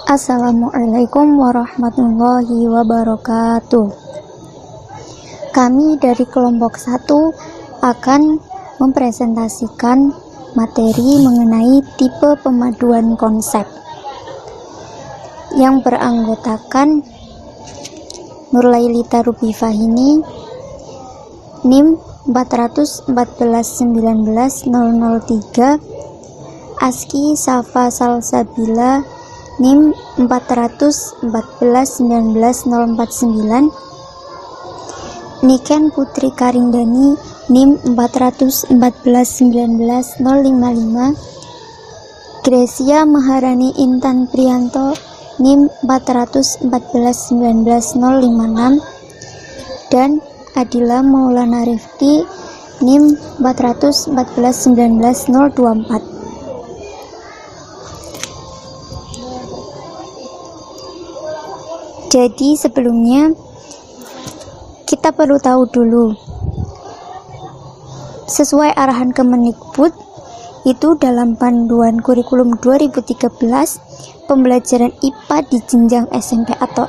Assalamualaikum warahmatullahi wabarakatuh. Kami dari kelompok 1 akan mempresentasikan materi mengenai tipe pemaduan konsep yang beranggotakan Nurlailita Ruby Fahini, NIM 414190003, ASCII Safa Salsabila, NIM 414190049, Niken Putri Karindani, NIM 414190055, Gresia Maharani Intan Priyanto, NIM 414190056, dan Adila Maulana Rifki, NIM 414190024. Jadi sebelumnya kita perlu tahu dulu, sesuai arahan Kemendikbud itu dalam panduan kurikulum 2013, pembelajaran IPA di jenjang SMP atau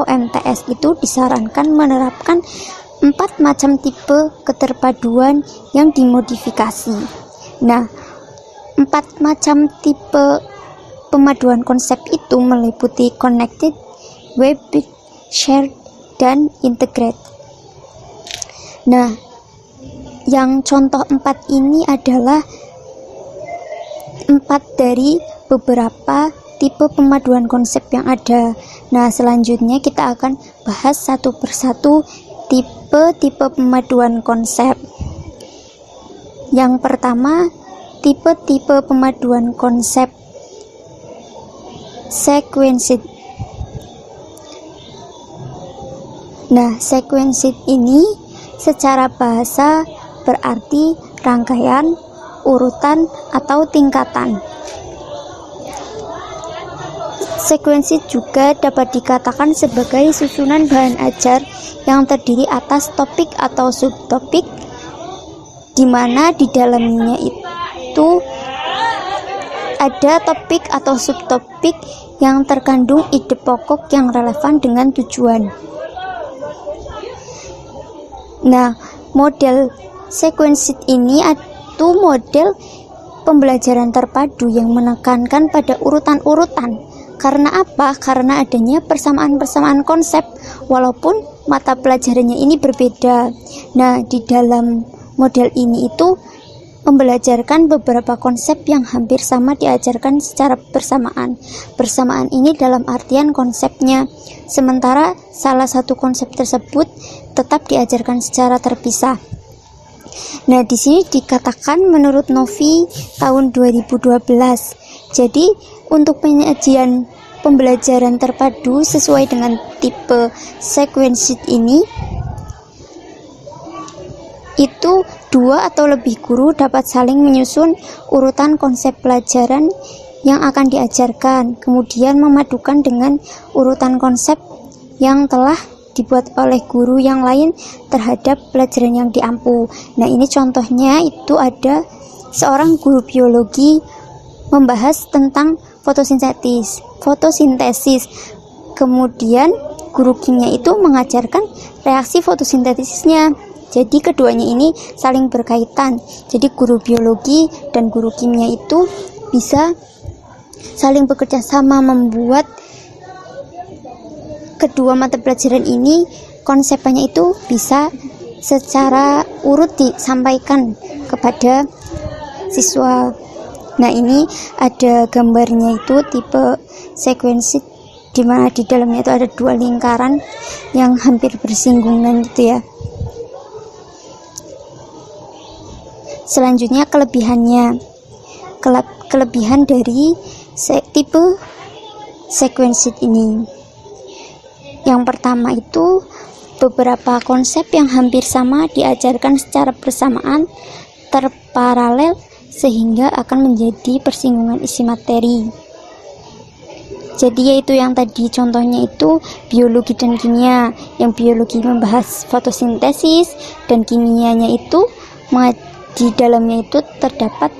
MTS itu disarankan menerapkan 4 macam tipe keterpaduan yang dimodifikasi. Nah, 4 macam tipe pemaduan konsep itu meliputi connected, web, shared, dan integrate. Nah, yang contoh 4 ini adalah 4 dari beberapa tipe pemaduan konsep yang ada. Nah, selanjutnya kita akan bahas satu persatu tipe-tipe pemaduan konsep. Yang pertama, tipe-tipe pemaduan konsep sequenced. Nah, sequenced ini secara bahasa berarti rangkaian, urutan, atau tingkatan. Sequenced juga dapat dikatakan sebagai susunan bahan ajar yang terdiri atas topik atau subtopik, di mana di dalamnya itu ada topik atau subtopik yang terkandung ide pokok yang relevan dengan tujuan. Nah, model sequenced ini itu model pembelajaran terpadu yang menekankan pada urutan-urutan. Karena apa? Karena adanya persamaan-persamaan konsep walaupun mata pelajarannya ini berbeda. Nah, di dalam model ini itu membelajarkan beberapa konsep yang hampir sama diajarkan secara bersamaan. Bersamaan ini dalam artian konsepnya, sementara salah satu konsep tersebut tetap diajarkan secara terpisah. Nah, di sini dikatakan menurut Novi tahun 2012. Jadi, untuk penyajian pembelajaran terpadu sesuai dengan tipe sequenced ini, itu 2 atau lebih guru dapat saling menyusun urutan konsep pelajaran yang akan diajarkan, kemudian memadukan dengan urutan konsep yang telah dibuat oleh guru yang lain terhadap pelajaran yang diampu. Nah, ini contohnya itu ada seorang guru biologi membahas tentang fotosintesis. Kemudian guru kimia itu mengajarkan reaksi fotosintesisnya. Jadi keduanya ini saling berkaitan. Jadi guru biologi dan guru kimia itu bisa saling bekerja sama membuat kedua mata pelajaran ini konsepnya itu bisa secara urut disampaikan kepada siswa. Nah, ini ada gambarnya itu tipe sequenced, di mana di dalamnya itu ada 2 lingkaran yang hampir bersinggungan gitu ya. Selanjutnya kelebihannya. Kelebihan dari tipe sequenced ini. Yang pertama itu beberapa konsep yang hampir sama diajarkan secara bersamaan, terparalel, sehingga akan menjadi persinggungan isi materi. Jadi yaitu yang tadi contohnya itu biologi dan kimia. Yang biologi membahas fotosintesis dan kimianya itu di dalamnya itu terdapat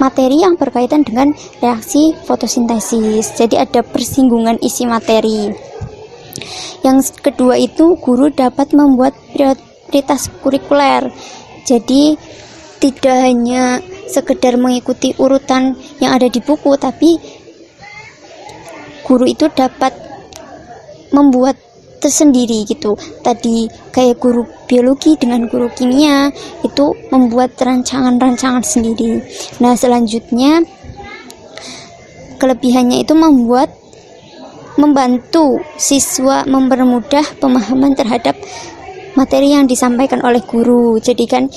materi yang berkaitan dengan reaksi fotosintesis. Jadi ada persinggungan isi materi. Yang kedua itu guru dapat membuat prioritas kurikuler. Jadi tidak hanya sekedar mengikuti urutan yang ada di buku, tapi guru itu dapat membuat tersendiri gitu. Tadi kayak guru biologi dengan guru kimia itu membuat rancangan-rancangan sendiri. Nah, selanjutnya kelebihannya itu membantu siswa mempermudah pemahaman terhadap materi yang disampaikan oleh guru. Jadi kan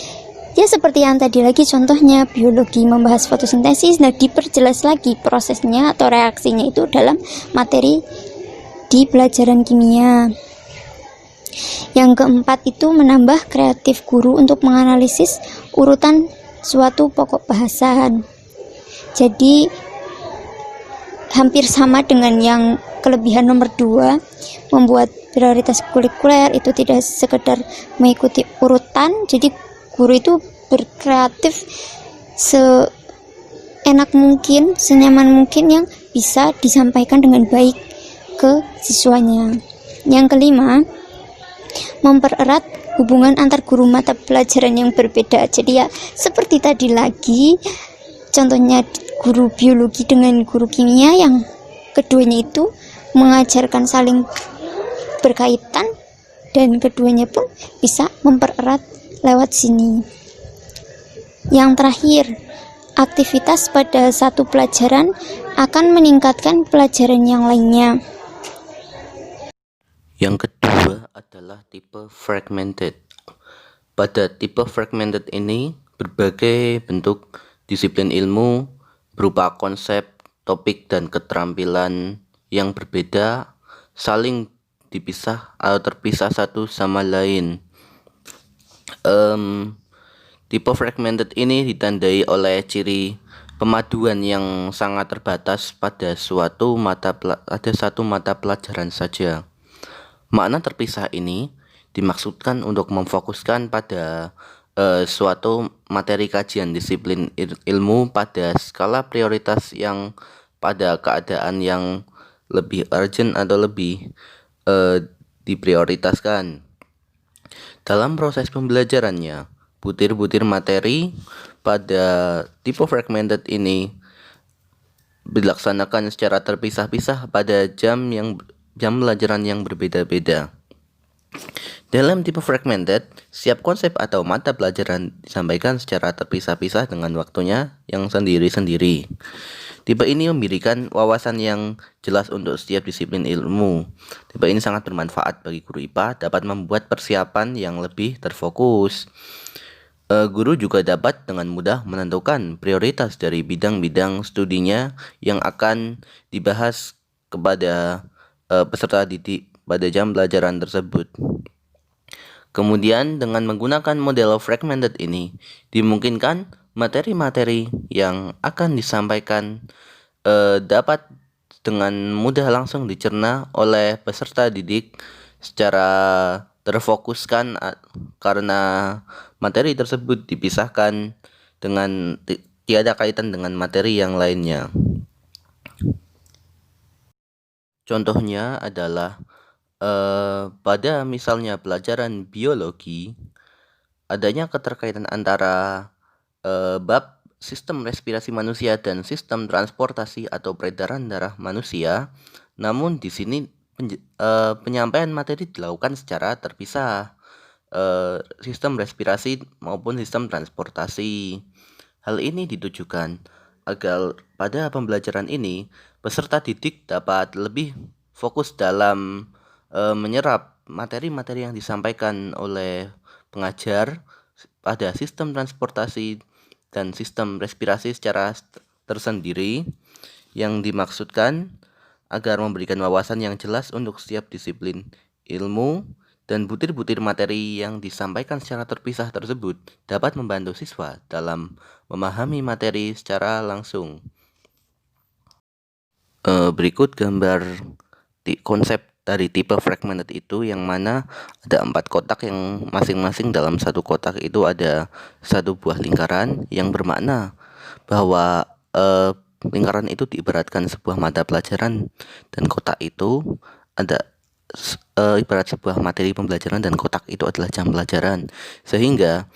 ya seperti yang tadi lagi contohnya biologi membahas fotosintesis, nah diperjelas lagi prosesnya atau reaksinya itu dalam materi di pelajaran kimia. Yang keempat itu menambah kreatif guru untuk menganalisis urutan suatu pokok bahasan. Jadi hampir sama dengan yang kelebihan nomor 2, membuat prioritas kurikuler itu tidak sekedar mengikuti urutan. Jadi guru itu berkreatif seenak mungkin, senyaman mungkin yang bisa disampaikan dengan baik ke siswanya. Yang kelima, mempererat hubungan antar guru mata pelajaran yang berbeda. Jadi ya seperti tadi lagi contohnya guru biologi dengan guru kimia, yang keduanya itu mengajarkan saling berkaitan dan keduanya pun bisa mempererat lewat sini. Yang terakhir, aktivitas pada satu pelajaran akan meningkatkan pelajaran yang lainnya. Yang kedua adalah tipe fragmented. Pada tipe fragmented ini, berbagai bentuk disiplin ilmu berupa konsep, topik, dan keterampilan yang berbeda saling dipisah atau terpisah satu sama lain. Tipe fragmented ini ditandai oleh ciri pemaduan yang sangat terbatas pada satu mata pelajaran saja. Makna terpisah ini dimaksudkan untuk memfokuskan pada suatu materi kajian disiplin ilmu pada skala prioritas yang pada keadaan yang lebih urgent atau lebih diprioritaskan. Dalam proses pembelajarannya, butir-butir materi pada tipe fragmented ini dilaksanakan secara terpisah-pisah pada jam pelajaran yang berbeda-beda. Dalam tipe fragmented, setiap konsep atau mata pelajaran disampaikan secara terpisah-pisah dengan waktunya yang sendiri-sendiri. Tipe ini memberikan wawasan yang jelas untuk setiap disiplin ilmu. Tipe ini sangat bermanfaat bagi guru IPA, dapat membuat persiapan yang lebih terfokus. Guru juga dapat dengan mudah menentukan prioritas dari bidang-bidang studinya yang akan dibahas kepada peserta didik pada jam pelajaran tersebut. Kemudian dengan menggunakan model fragmented ini, dimungkinkan materi-materi yang akan disampaikan dapat dengan mudah langsung dicerna oleh peserta didik secara terfokuskan karena materi tersebut dipisahkan dengan tiada kaitan dengan materi yang lainnya. Contohnya adalah pada misalnya pelajaran biologi, adanya keterkaitan antara bab sistem respirasi manusia dan sistem transportasi atau peredaran darah manusia. Namun di sini penyampaian materi dilakukan secara terpisah, sistem respirasi maupun sistem transportasi. Hal ini ditujukan agar pada pembelajaran ini peserta didik dapat lebih fokus dalam menyerap materi-materi yang disampaikan oleh pengajar pada sistem transportasi dan sistem respirasi secara tersendiri, yang dimaksudkan agar memberikan wawasan yang jelas untuk setiap disiplin ilmu, dan butir-butir materi yang disampaikan secara terpisah tersebut dapat membantu siswa dalam memahami materi secara langsung. Berikut gambar konsep dari tipe fragmented itu, yang mana ada 4 kotak yang masing-masing dalam satu kotak itu ada satu buah lingkaran yang bermakna bahwa lingkaran itu diibaratkan sebuah mata pelajaran dan kotak itu ada ibarat sebuah materi pembelajaran dan kotak itu adalah jam pelajaran. Sehingga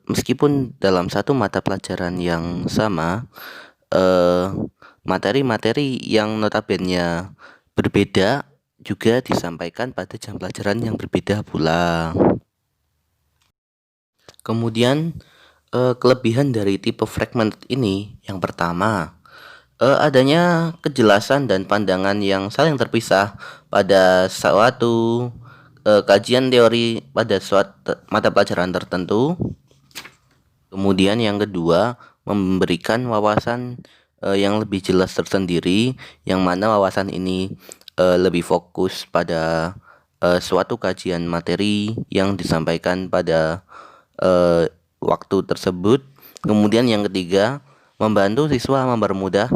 meskipun dalam satu mata pelajaran yang sama, materi-materi yang notabene berbeda juga disampaikan pada jam pelajaran yang berbeda pula. Kemudian kelebihan dari tipe fragmented ini yang pertama, adanya kejelasan dan pandangan yang saling terpisah pada suatu kajian teori pada suatu mata pelajaran tertentu. Kemudian yang kedua, memberikan wawasan yang lebih jelas tersendiri, yang mana wawasan ini lebih fokus pada suatu kajian materi yang disampaikan pada waktu tersebut. Kemudian yang ketiga, membantu siswa mempermudah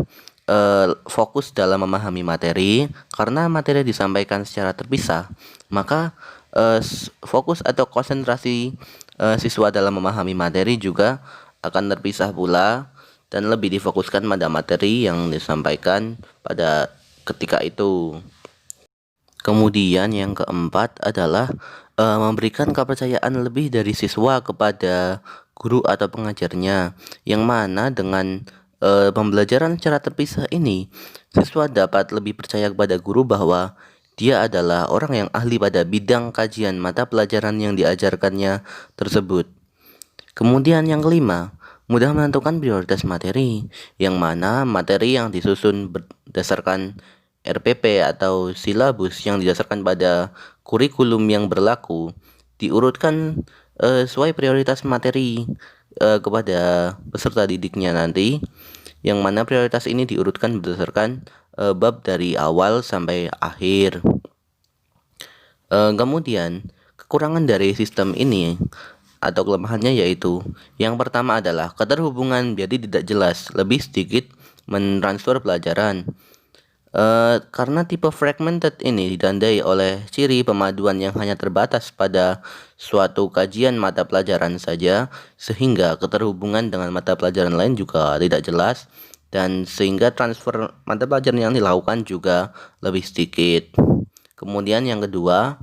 fokus dalam memahami materi. Karena materi disampaikan secara terpisah, maka fokus atau konsentrasi siswa dalam memahami materi juga akan terpisah pula dan lebih difokuskan pada materi yang disampaikan pada ketika itu. Kemudian yang keempat adalah memberikan kepercayaan lebih dari siswa kepada guru atau pengajarnya, yang mana dengan pembelajaran secara terpisah ini, siswa dapat lebih percaya kepada guru bahwa dia adalah orang yang ahli pada bidang kajian mata pelajaran yang diajarkannya tersebut. Kemudian yang kelima, mudah menentukan prioritas materi, yang mana materi yang disusun berdasarkan RPP atau silabus yang didasarkan pada kurikulum yang berlaku diurutkan sesuai prioritas materi kepada peserta didiknya nanti, yang mana prioritas ini diurutkan berdasarkan bab dari awal sampai akhir. Kemudian kekurangan dari sistem ini atau kelemahannya yaitu yang pertama adalah keterhubungan jadi tidak jelas, lebih sedikit mentransfer pelajaran. Karena tipe fragmented ini ditandai oleh ciri pemaduan yang hanya terbatas pada suatu kajian mata pelajaran saja, sehingga keterhubungan dengan mata pelajaran lain juga tidak jelas, dan sehingga transfer mata pelajaran yang dilakukan juga lebih sedikit. Kemudian yang kedua,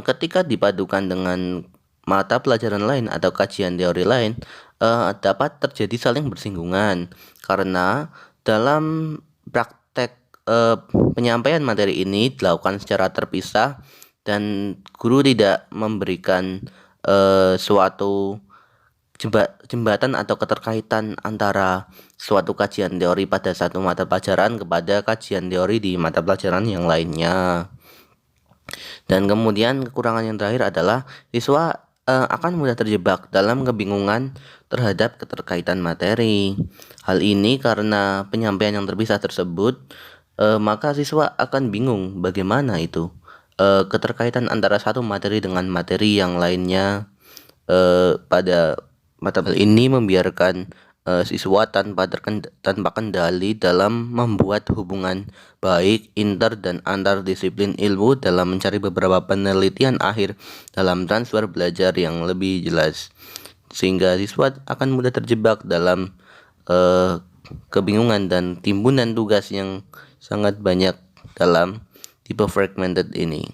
ketika dipadukan dengan mata pelajaran lain atau kajian teori lain, dapat terjadi saling bersinggungan, karena dalam praktek penyampaian materi ini dilakukan secara terpisah dan guru tidak memberikan suatu jembatan atau keterkaitan antara suatu kajian teori pada satu mata pelajaran kepada kajian teori di mata pelajaran yang lainnya. Dan kemudian kekurangan yang terakhir adalah siswa akan mudah terjebak dalam kebingungan terhadap keterkaitan materi. Hal ini karena penyampaian yang terpisah tersebut, maka siswa akan bingung bagaimana itu keterkaitan antara satu materi dengan materi yang lainnya. Pada mata pelajaran ini membiarkan siswa tanpa kendali dalam membuat hubungan baik inter dan antar disiplin ilmu dalam mencari beberapa penelitian akhir dalam transfer belajar yang lebih jelas, sehingga siswa akan mudah terjebak dalam kebingungan dan timbunan tugas yang sangat banyak dalam tipe fragmented ini.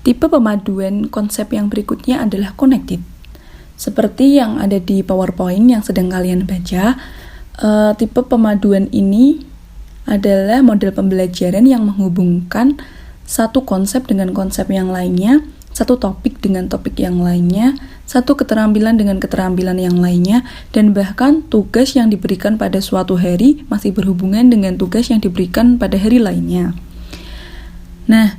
Tipe pemaduan konsep yang berikutnya adalah connected. Seperti yang ada di PowerPoint yang sedang kalian baca, tipe pemaduan ini adalah model pembelajaran yang menghubungkan satu konsep dengan konsep yang lainnya, satu topik dengan topik yang lainnya, satu keterampilan dengan keterampilan yang lainnya, dan bahkan tugas yang diberikan pada suatu hari masih berhubungan dengan tugas yang diberikan pada hari lainnya. Nah,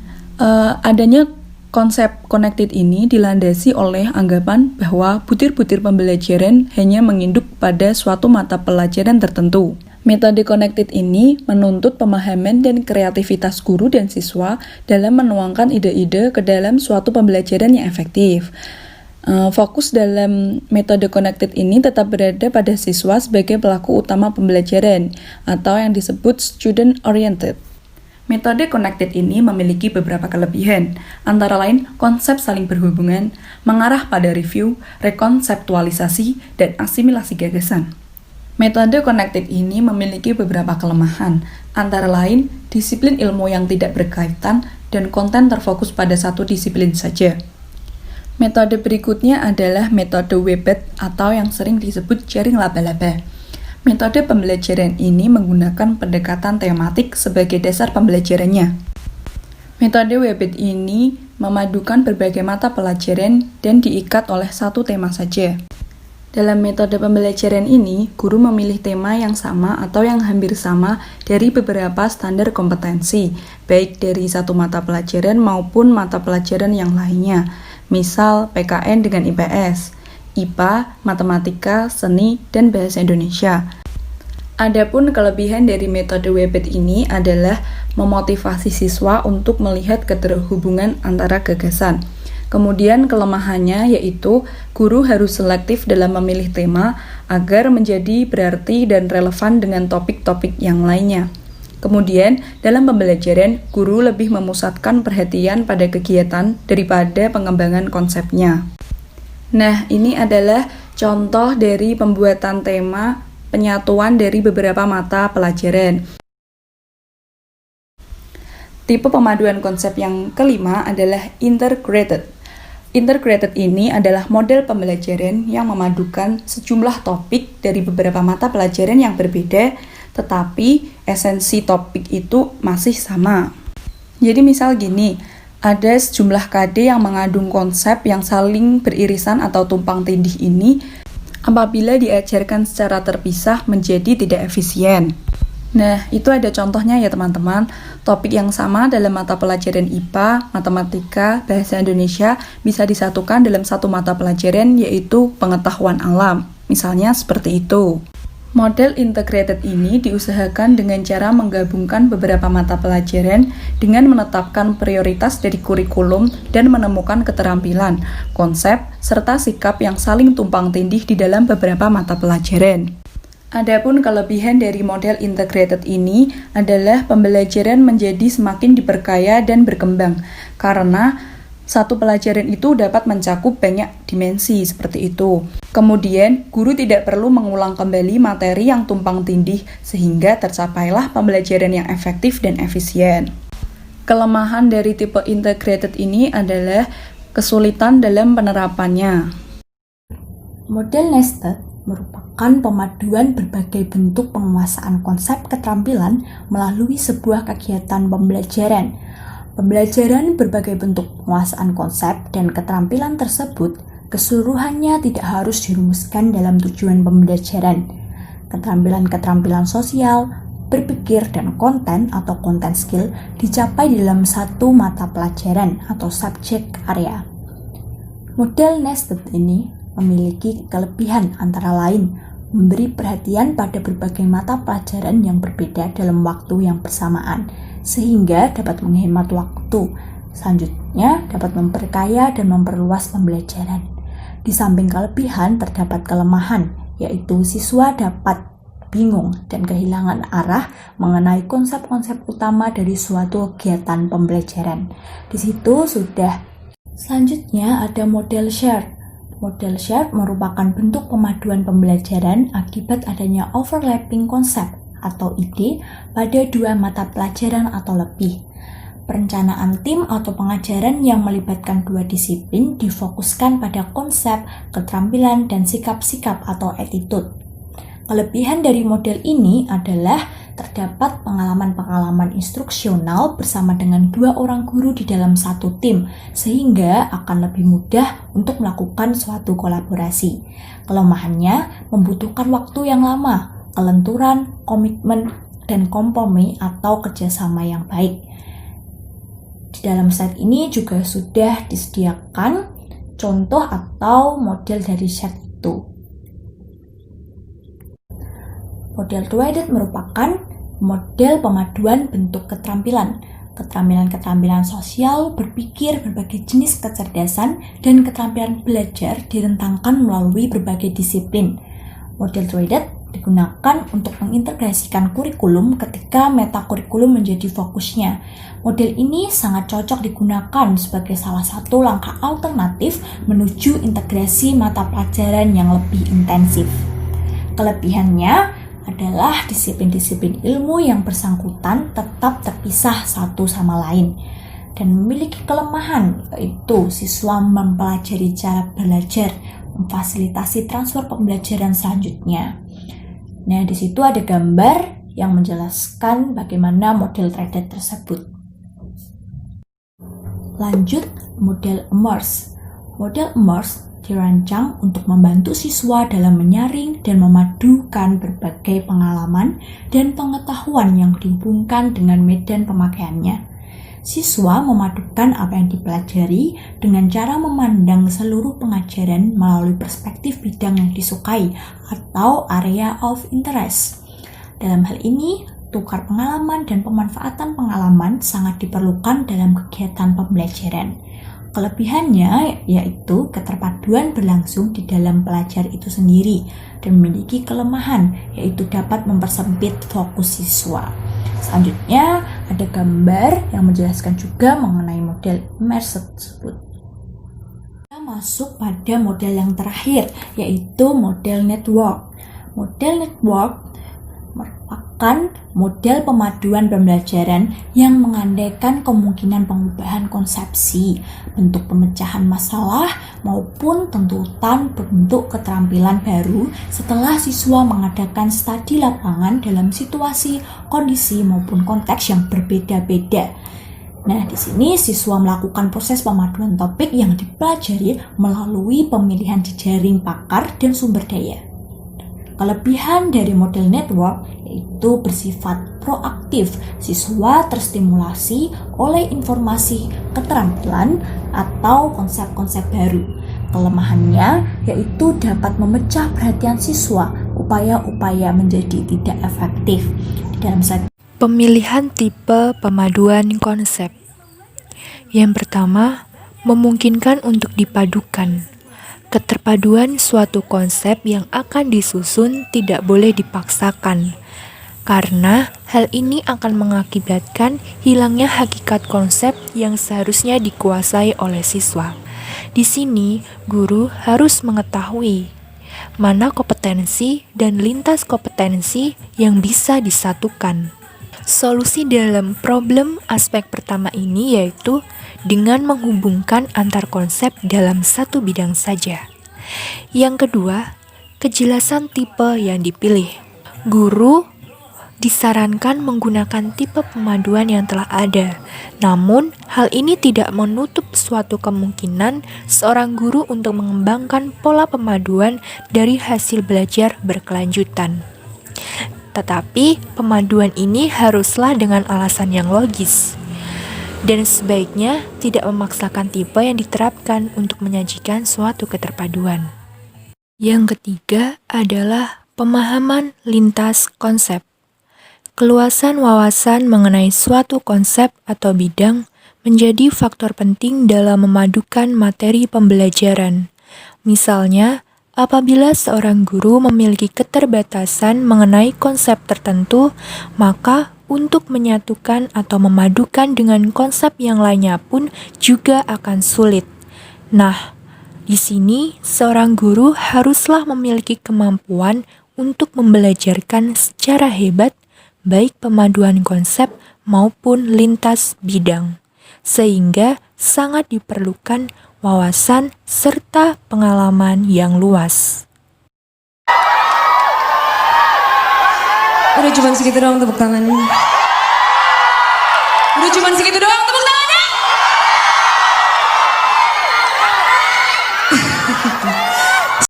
adanya konsep connected ini dilandasi oleh anggapan bahwa butir-butir pembelajaran hanya menginduk pada suatu mata pelajaran tertentu. Metode connected ini menuntut pemahaman dan kreativitas guru dan siswa dalam menuangkan ide-ide ke dalam suatu pembelajaran yang efektif. Fokus dalam metode connected ini tetap berada pada siswa sebagai pelaku utama pembelajaran atau yang disebut student oriented. Metode connected ini memiliki beberapa kelebihan, antara lain konsep saling berhubungan, mengarah pada review, rekonseptualisasi, dan asimilasi gagasan. Metode connected ini memiliki beberapa kelemahan, antara lain disiplin ilmu yang tidak berkaitan dan konten terfokus pada satu disiplin saja. Metode berikutnya adalah metode Webet atau yang sering disebut jaring laba-laba. Metode pembelajaran ini menggunakan pendekatan tematik sebagai dasar pembelajarannya. Metode Webet ini memadukan berbagai mata pelajaran dan diikat oleh satu tema saja. Dalam metode pembelajaran ini, guru memilih tema yang sama atau yang hampir sama dari beberapa standar kompetensi, baik dari satu mata pelajaran maupun mata pelajaran yang lainnya, misal PKN dengan IPS, IPA, Matematika, Seni, dan Bahasa Indonesia. Adapun kelebihan dari metode Webet ini adalah memotivasi siswa untuk melihat keterhubungan antara gagasan. Kemudian kelemahannya yaitu guru harus selektif dalam memilih tema agar menjadi berarti dan relevan dengan topik-topik yang lainnya. Kemudian, dalam pembelajaran, guru lebih memusatkan perhatian pada kegiatan daripada pengembangan konsepnya. Nah, ini adalah contoh dari pembuatan tema penyatuan dari beberapa mata pelajaran. Tipe pemaduan konsep yang kelima adalah integrated. Integrated ini adalah model pembelajaran yang memadukan sejumlah topik dari beberapa mata pelajaran yang berbeda, tetapi esensi topik itu masih sama. Jadi misal gini, ada sejumlah KD yang mengandung konsep yang saling beririsan atau tumpang tindih ini apabila diajarkan secara terpisah menjadi tidak efisien. Nah, itu ada contohnya ya teman-teman. Topik yang sama dalam mata pelajaran IPA, Matematika, Bahasa Indonesia bisa disatukan dalam satu mata pelajaran yaitu pengetahuan alam. Misalnya seperti itu. Model integrated ini diusahakan dengan cara menggabungkan beberapa mata pelajaran dengan menetapkan prioritas dari kurikulum dan menemukan keterampilan, konsep, serta sikap yang saling tumpang tindih di dalam beberapa mata pelajaran. Adapun kelebihan dari model integrated ini adalah pembelajaran menjadi semakin diperkaya dan berkembang, karena satu pelajaran itu dapat mencakup banyak dimensi seperti itu. Kemudian, guru tidak perlu mengulang kembali materi yang tumpang tindih sehingga tercapailah pembelajaran yang efektif dan efisien. Kelemahan dari tipe integrated ini adalah kesulitan dalam penerapannya. Model nested merupakan pemaduan berbagai bentuk penguasaan konsep keterampilan melalui sebuah kegiatan pembelajaran. Pembelajaran berbagai bentuk penguasaan konsep dan keterampilan tersebut keseluruhannya tidak harus dirumuskan dalam tujuan pembelajaran. Keterampilan-keterampilan sosial, berpikir, dan konten atau content skill dicapai dalam satu mata pelajaran atau subject area. Model nested ini memiliki kelebihan antara lain memberi perhatian pada berbagai mata pelajaran yang berbeda dalam waktu yang bersamaan, sehingga dapat menghemat waktu. Selanjutnya, dapat memperkaya dan memperluas pembelajaran. Di samping kelebihan, terdapat kelemahan, yaitu siswa dapat bingung dan kehilangan arah mengenai konsep-konsep utama dari suatu kegiatan pembelajaran. Di situ sudah. Selanjutnya ada model shared. Model shared merupakan bentuk pemaduan pembelajaran akibat adanya overlapping konsep atau ide pada dua mata pelajaran atau lebih. Perencanaan tim atau pengajaran yang melibatkan dua disiplin difokuskan pada konsep, keterampilan, dan sikap-sikap atau attitude. Kelebihan dari model ini adalah terdapat pengalaman-pengalaman instruksional bersama dengan dua orang guru di dalam satu tim, sehingga akan lebih mudah untuk melakukan suatu kolaborasi. Kelemahannya membutuhkan waktu yang lama, kelenturan, komitmen, dan kompromi atau kerjasama yang baik. Di dalam slide ini juga sudah disediakan contoh atau model dari shared itu. Model divided merupakan model pemaduan bentuk keterampilan. Keterampilan-keterampilan sosial, berpikir, berbagai jenis kecerdasan, dan keterampilan belajar direntangkan melalui berbagai disiplin. Model divided digunakan untuk mengintegrasikan kurikulum ketika metakurikulum menjadi fokusnya. Model ini sangat cocok digunakan sebagai salah satu langkah alternatif menuju integrasi mata pelajaran yang lebih intensif. Kelebihannya adalah disiplin-disiplin ilmu yang bersangkutan tetap terpisah satu sama lain dan memiliki kelemahan, yaitu siswa mempelajari cara belajar, memfasilitasi transfer pembelajaran selanjutnya. Nah, di situ ada gambar yang menjelaskan bagaimana model threaded tersebut. Lanjut, model immerse. Model immerse dirancang untuk membantu siswa dalam menyaring dan memadukan berbagai pengalaman dan pengetahuan yang dihubungkan dengan medan pemakaiannya. Siswa memadukan apa yang dipelajari dengan cara memandang seluruh pengajaran melalui perspektif bidang yang disukai atau area of interest. Dalam hal ini, tukar pengalaman dan pemanfaatan pengalaman sangat diperlukan dalam kegiatan pembelajaran. Kelebihannya yaitu keterpaduan berlangsung di dalam pelajar itu sendiri dan memiliki kelemahan yaitu dapat mempersempit fokus siswa. Selanjutnya ada gambar yang menjelaskan juga mengenai model immerse tersebut. Kita masuk pada model yang terakhir yaitu model network. Model network merupakan model pemaduan pembelajaran yang mengandaikan kemungkinan pengubahan konsepsi, bentuk pemecahan masalah, maupun tuntutan bentuk keterampilan baru setelah siswa mengadakan studi lapangan dalam situasi, kondisi, maupun konteks yang berbeda-beda. Nah, di sini siswa melakukan proses pemaduan topik yang dipelajari melalui pemilihan jejaring pakar dan sumber daya. Kelebihan dari model network yaitu bersifat proaktif. Siswa terstimulasi oleh informasi, keterampilan, atau konsep-konsep baru. Kelemahannya yaitu dapat memecah perhatian siswa, upaya-upaya menjadi tidak efektif. Dalam Pemilihan tipe pemaduan konsep. Yang pertama, memungkinkan untuk dipadukan. Keterpaduan suatu konsep yang akan disusun tidak boleh dipaksakan, karena hal ini akan mengakibatkan hilangnya hakikat konsep yang seharusnya dikuasai oleh siswa. Di sini, guru harus mengetahui mana kompetensi dan lintas kompetensi yang bisa disatukan. Solusi dalam problem aspek pertama ini yaitu dengan menghubungkan antar konsep dalam satu bidang saja. Yang kedua, kejelasan tipe yang dipilih. Guru disarankan menggunakan tipe pemaduan yang telah ada. Namun, hal ini tidak menutup suatu kemungkinan seorang guru untuk mengembangkan pola pemaduan dari hasil belajar berkelanjutan. Tetapi, pemaduan ini haruslah dengan alasan yang logis. Dan sebaiknya tidak memaksakan tipe yang diterapkan untuk menyajikan suatu keterpaduan. Yang ketiga adalah pemahaman lintas konsep. Keluasan wawasan mengenai suatu konsep atau bidang menjadi faktor penting dalam memadukan materi pembelajaran. Misalnya, apabila seorang guru memiliki keterbatasan mengenai konsep tertentu, maka untuk menyatukan atau memadukan dengan konsep yang lainnya pun juga akan sulit. Nah, di sini seorang guru haruslah memiliki kemampuan untuk membelajarkan secara hebat baik pemaduan konsep maupun lintas bidang, sehingga sangat diperlukan wawasan serta pengalaman yang luas. Udah cuma segitu doang tepuk tangannya. Udah cuma segitu doang tepuk tangan.